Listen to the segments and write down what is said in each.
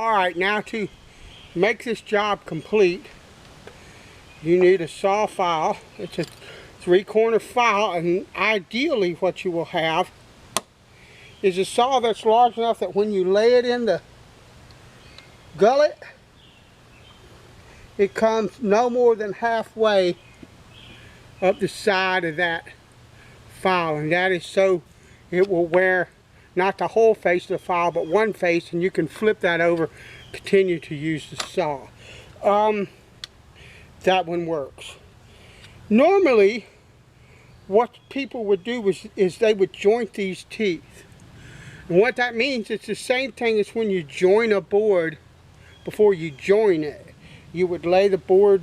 Alright, now to make this job complete, you need a saw file. It's a 3-corner file, and ideally what you will have is a saw that's large enough that when you lay it in the gullet, it comes no more than halfway up the side of that file, and that is so it will wear not the whole face of the file but one face, and you can flip that over, continue to use the saw. That one works. Normally what people would do is they would joint these teeth, and what that means, it's the same thing as when you join a board. Before you join it, you would lay the board,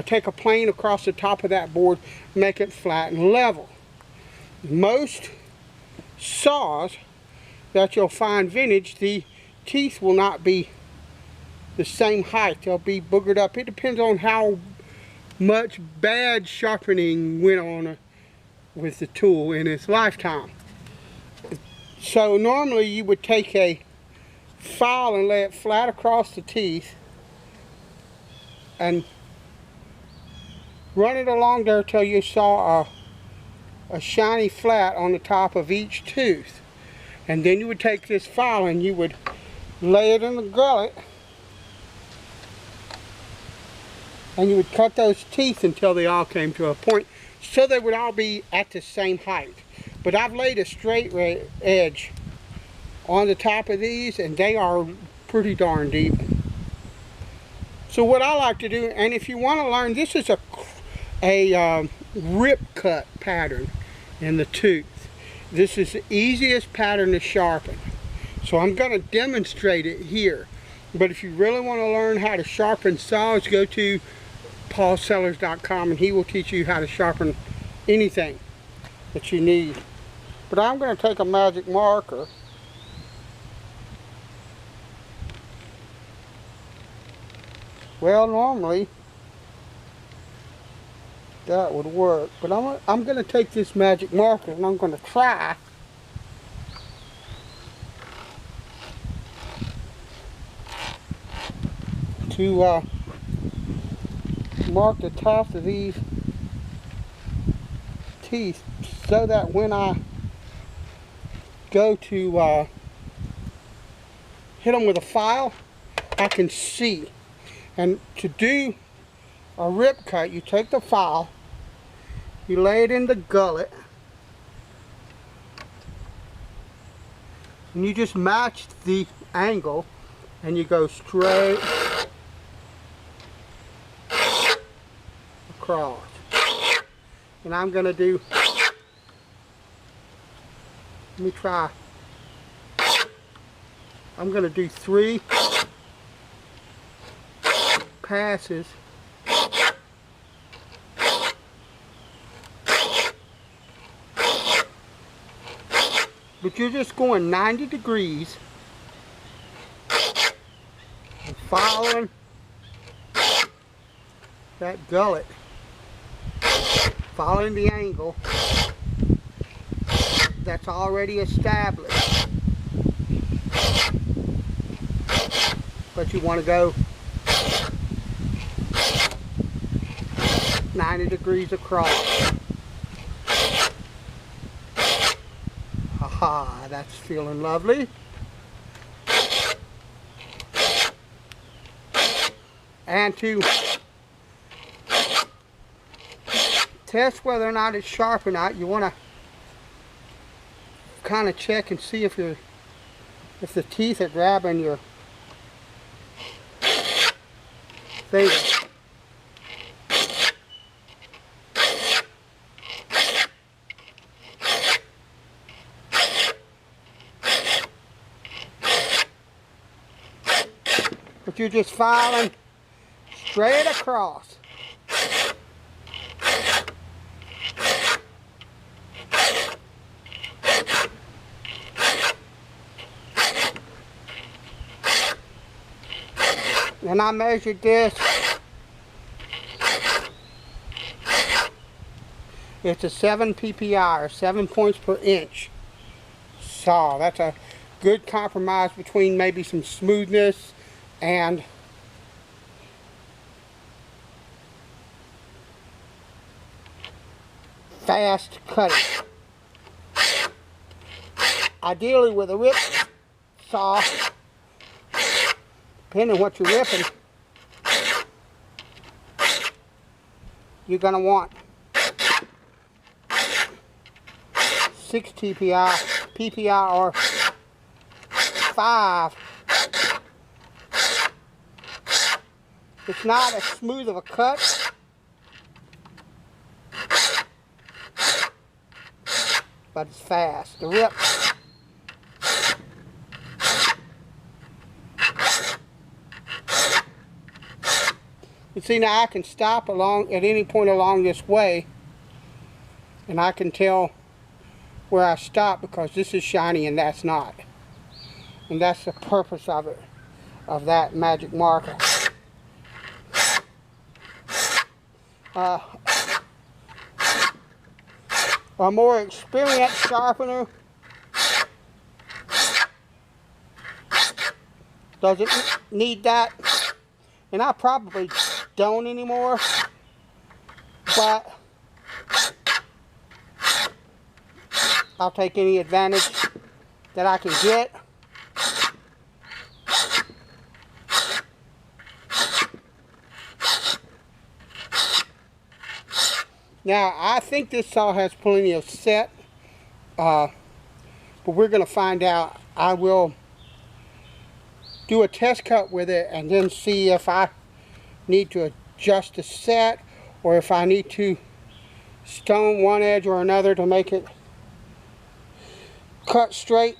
take a plane across the top of that board, make it flat and level. Most saws that you'll find vintage, the teeth will not be the same height. They'll be boogered up. It depends on how much bad sharpening went on with the tool in its lifetime. So normally you would take a file and lay it flat across the teeth and run it along there till you saw a shiny flat on the top of each tooth. And then you would take this file and you would lay it in the gullet, and you would cut those teeth until they all came to a point, so they would all be at the same height. But I've laid a straight edge on the top of these, and they are pretty darn even. So what I like to do, and if you want to learn, this is a rip cut pattern in the tooth. This is the easiest pattern to sharpen. So I'm going to demonstrate it here. But if you really want to learn how to sharpen saws, go to paulsellers.com and he will teach you how to sharpen anything that you need. But I'm going to take a magic marker Well, normally that would work, but I'm going to take this magic marker and I'm going to try to mark the tops of these teeth so that when I go to hit them with a file, I can see. And to do a rip cut, you take the file, you lay it in the gullet, and you just match the angle, and you go straight across. And I'm going to do, let me try, I'm going to do 3 passes but you're just going 90 degrees and following that gullet, following the angle that's already established, but you want to go 90 degrees across. Haha, that's feeling lovely. And to test whether or not it's sharp or not, you want to kind of check and see if the teeth are grabbing your finger. But you're just filing straight across. And I measured this. It's a 7 PPI, or 7 points per inch saw. That's a good compromise between maybe some smoothness and fast cutting. Ideally with a rip saw, depending on what you're ripping, you're going to want 6 PPI or 5. It's not as smooth of a cut, but it's fast. The rip. You see, now I can stop along at any point along this way, and I can tell where I stop because this is shiny and that's not. And that's the purpose of it, of that magic marker. A more experienced sharpener doesn't need that, and I probably don't anymore, but I'll take any advantage that I can get. Now, I think this saw has plenty of set, but we're going to find out. I will do a test cut with it and then see if I need to adjust the set or if I need to stone one edge or another to make it cut straight.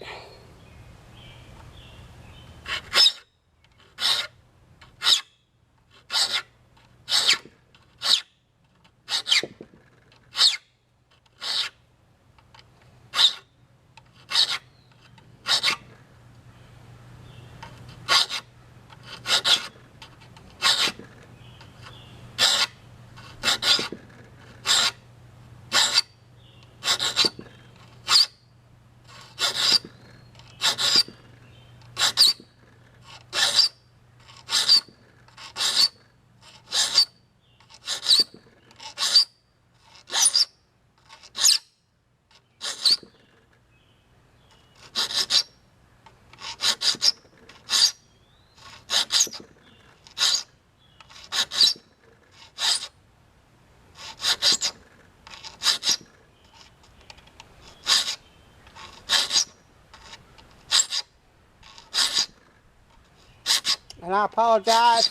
And I apologize,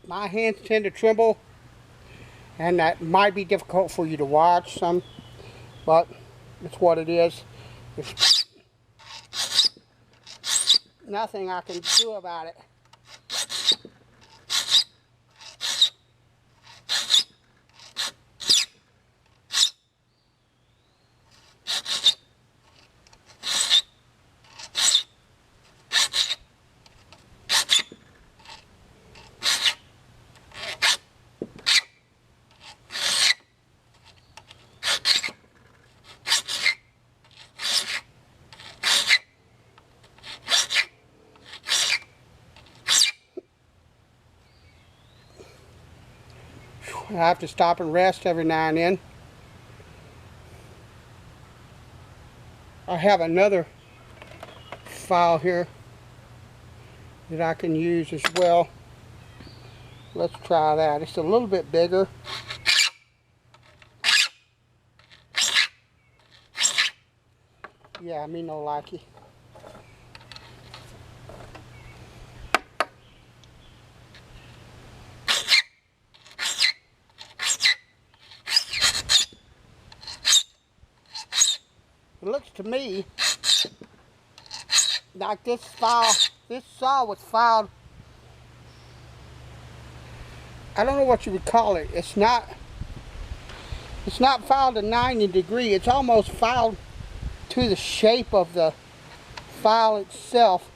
my hands tend to tremble, and that might be difficult for you to watch some, but it's what it is. There's nothing I can do about it. I have to stop and rest every now and then. I have another file here that I can use as well. Let's try that. It's a little bit bigger. Yeah, me no likey. It looks to me like this saw was filed, I don't know what you would call it. It's not filed at 90 degrees. It's almost filed to the shape of the file itself.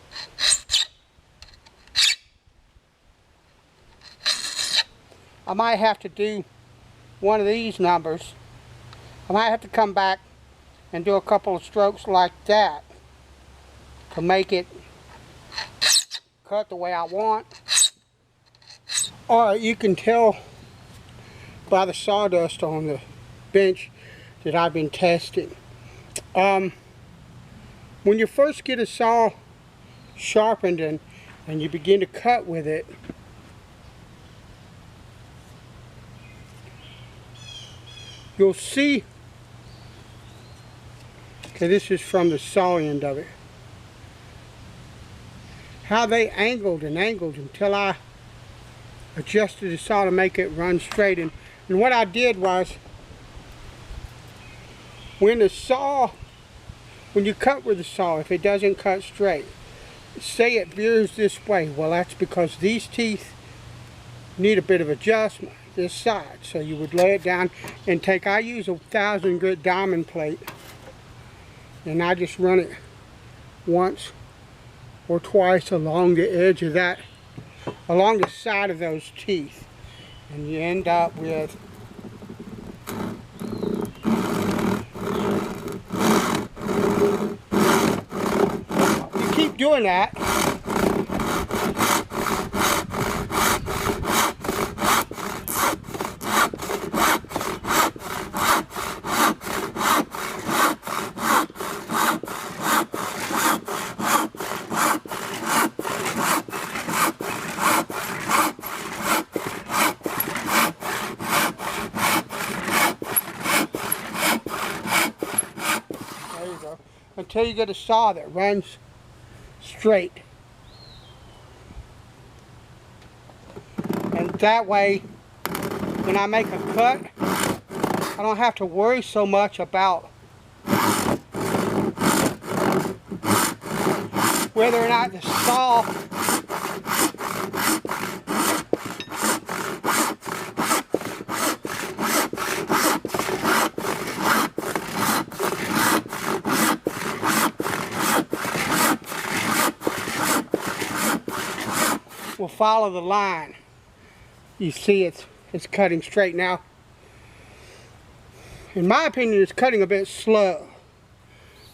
I might have to do one of these numbers. I might have to come back and do a couple of strokes like that to make it cut the way I want. Or you can tell by the sawdust on the bench that I've been testing. When you first get a saw sharpened and you begin to cut with it, you'll see, okay, this is from the saw end of it, how they angled and angled until I adjusted the saw to make it run straight. And what I did was, when you cut with the saw, if it doesn't cut straight, say it veers this way, well, that's because these teeth need a bit of adjustment this side. So you would lay it down and take, I use a 1,000 grit diamond plate, and I just run it once or twice along the edge of that, along the side of those teeth, and you end up with you keep doing that. Until you get a saw that runs straight. And that way, when I make a cut, I don't have to worry so much about whether or not the saw will follow the line. You see it's cutting straight now. In my opinion, it's cutting a bit slow.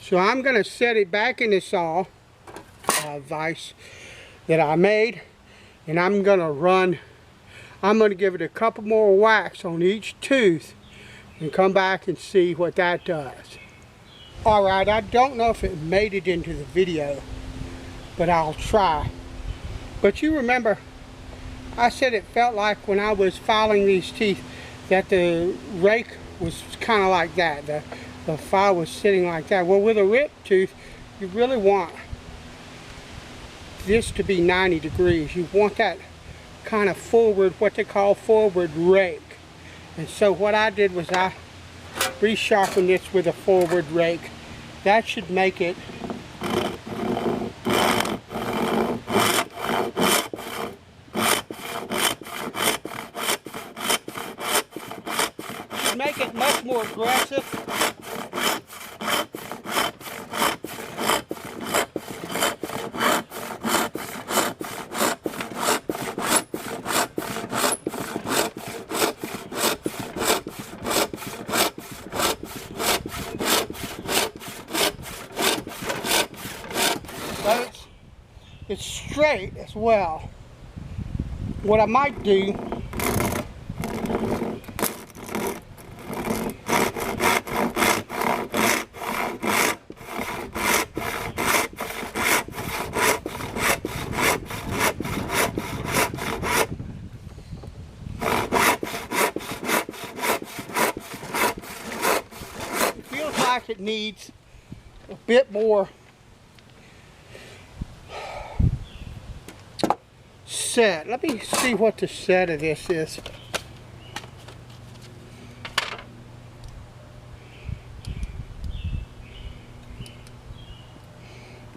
So I'm going to set it back in the saw vise that I made, and I'm going to give it a couple more whacks on each tooth and come back and see what that does. Alright, I don't know if it made it into the video, but I'll try. But you remember, I said it felt like when I was filing these teeth that the rake was kind of like that. The file was sitting like that. Well, with a ripped tooth, you really want this to be 90 degrees. You want that kind of forward, what they call forward rake. And so what I did was I resharpened this with a forward rake. That should make it much more aggressive. But it's straight as well. What I might do, it needs a bit more set. Let me see what the set of this is.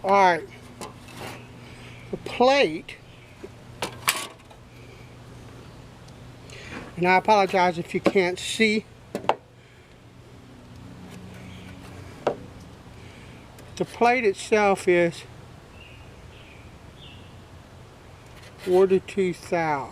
Alright, the plate, and I apologize if you can't see. The plate itself is 42 thou.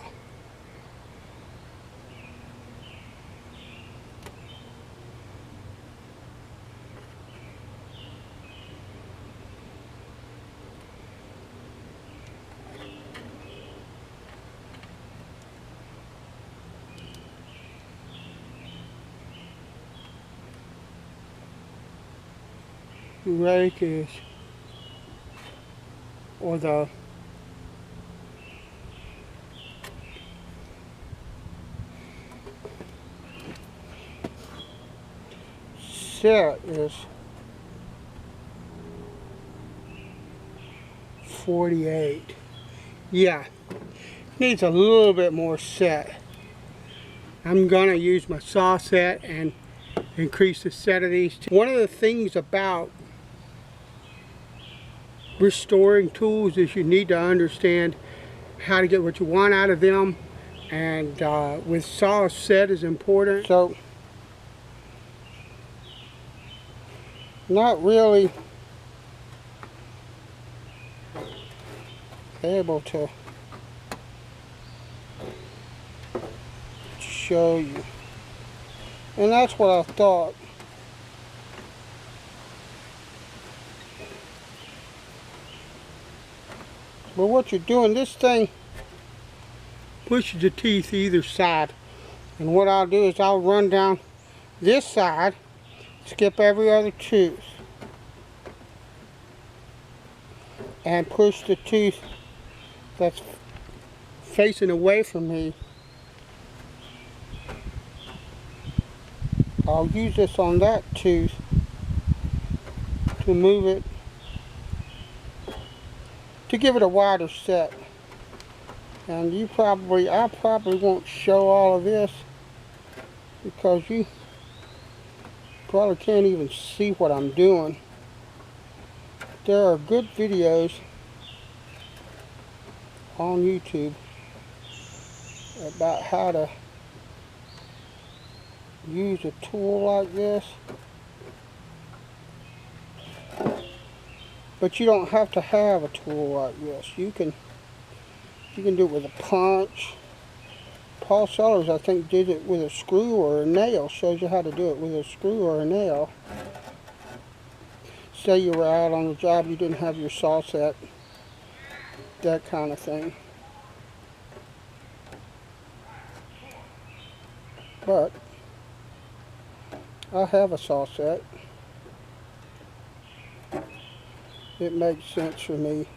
rake is, or the set is 48. Yeah, needs a little bit more set. I'm gonna use my saw set and increase the set of these two. One of the things about restoring tools is you need to understand how to get what you want out of them, and with saw set is important. So not really able to show you, and that's what I thought. But what you're doing, this thing pushes the teeth either side, and what I'll do is I'll run down this side, skip every other tooth, and push the tooth that's facing away from me. I'll use this on that tooth to move it, to give it a wider set. And I probably won't show all of this because you probably can't even see what I'm doing. There are good videos on YouTube about how to use a tool like this, but you don't have to have a tool like this. You can do it with a punch. Paul Sellers, I think, did it with a screw or a nail. Shows you how to do it with a screw or a nail. Say you were out on the job, you didn't have your saw set, that kind of thing. But I have a saw set. It makes sense for me.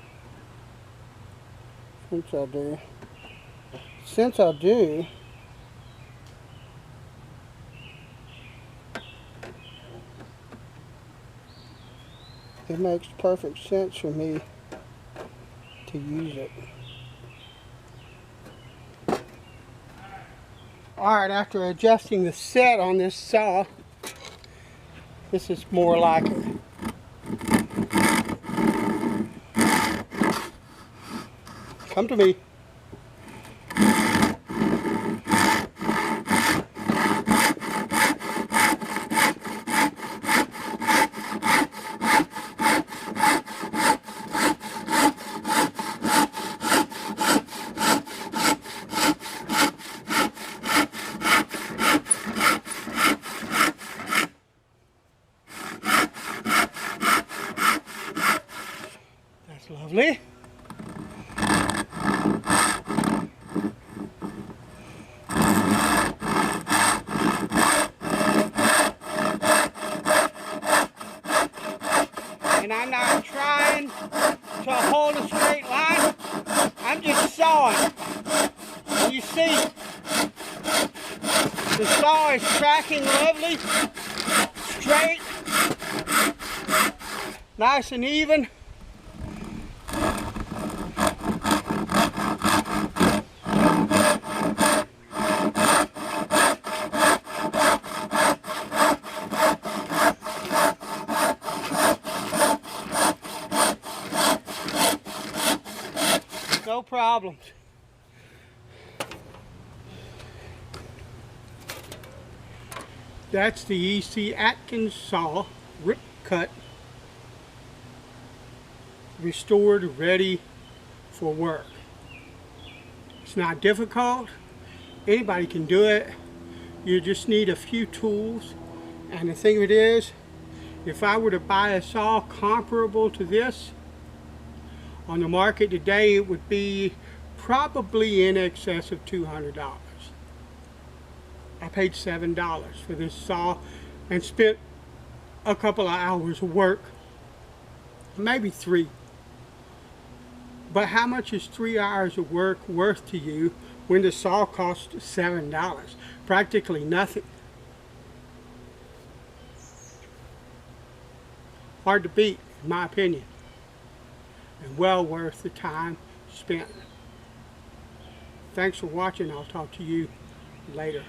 Since I do, it makes perfect sense for me to use it. Alright, after adjusting the set on this saw, this is more like it. Come to me. That's lovely. And I'm not trying to hold a straight line. I'm just sawing. And you see, the saw is tracking lovely, straight, nice and even. No problems. That's the EC Atkins saw, rip cut, restored, ready for work. It's not difficult. Anybody can do it. You just need a few tools. And the thing of it is, if I were to buy a saw comparable to this on the market today, it would be probably in excess of $200. I paid $7 for this saw and spent a couple of hours of work maybe 3. But how much is 3 hours of work worth to you when the saw costs $7? Practically nothing. Hard to beat, in my opinion, and well worth the time spent. Thanks for watching. I'll talk to you later.